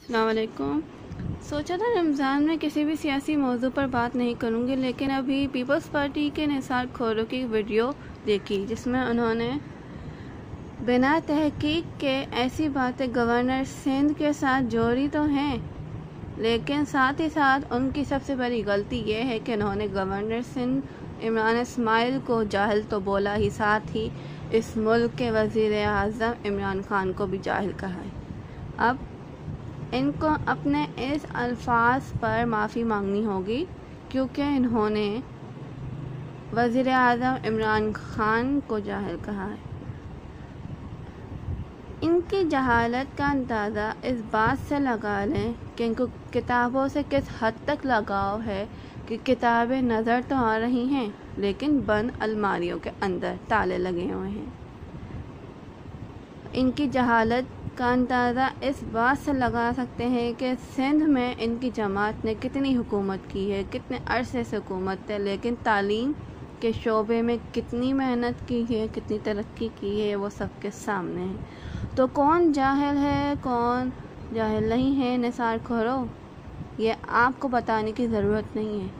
अस्सलाम वालेकुम। सोचा था रमज़ान में किसी भी सियासी मौजू पर बात नहीं करूँगी, लेकिन अभी पीपल्स पार्टी के निसार खोरों की वीडियो देखी जिसमें उन्होंने बिना तहकीक के ऐसी बातें गवर्नर सिंध के साथ जोड़ी तो हैं, लेकिन साथ ही साथ उनकी सबसे बड़ी गलती ये है कि उन्होंने गवर्नर सिंध इमरान इस्माइल को जाहिल तो बोला ही, साथ ही इस मुल्क के वज़ीर आज़म इमरान खान को भी जाहिल कहा है। अब इनको अपने इस अल्फाज पर माफ़ी मांगनी होगी, क्योंकि इन्होंने वज़ीर आज़म इमरान खान को जाहिल कहा है। इनकी जहालत का अंदाज़ा इस बात से लगा लें कि इनको किताबों से किस हद तक लगाव है कि किताबें नज़र तो आ रही हैं, लेकिन बंद अलमारियों के अंदर ताले लगे हुए हैं। इनकी जहालत का अंदाज़ा इस बात से लगा सकते हैं कि सिंध में इनकी जमात ने कितनी हुकूमत की है, कितने अरसे से हुकूमत है, लेकिन तालीम के शोबे में कितनी मेहनत की है, कितनी तरक्की की है, वो सबके सामने है। तो कौन जाहिल है, कौन जाहिल नहीं है, निसार खोरो, ये आपको बताने की ज़रूरत नहीं है।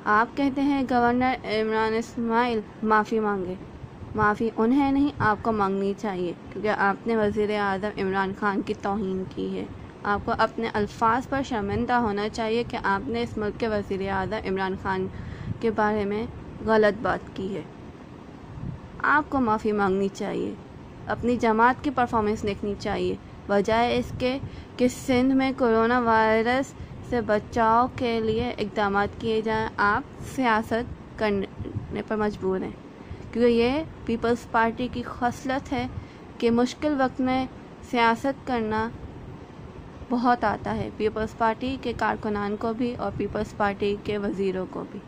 आप कहते हैं गवर्नर इमरान इस्माइल माफ़ी मांगे, माफ़ी उन्हें नहीं, आपको मांगनी चाहिए, क्योंकि आपने वज़ीर आज़म इमरान खान की तौहीन की है। आपको अपने अल्फाज पर शर्मिंदा होना चाहिए कि आपने इस मुल्क के वज़ीर आज़म इमरान खान के बारे में गलत बात की है। आपको माफ़ी मांगनी चाहिए, अपनी जमात की परफॉर्मेंस देखनी चाहिए, बजाय इसके कि सिंध में कोरोना वायरस से बचाव के लिए इक़दाम किए जाएं। आप सियासत करने पर मजबूर हैं, क्योंकि ये पीपल्स पार्टी की खसलत है कि मुश्किल वक्त में सियासत करना बहुत आता है, पीपल्स पार्टी के कारकुनान को भी और पीपल्स पार्टी के वज़ीरों को भी।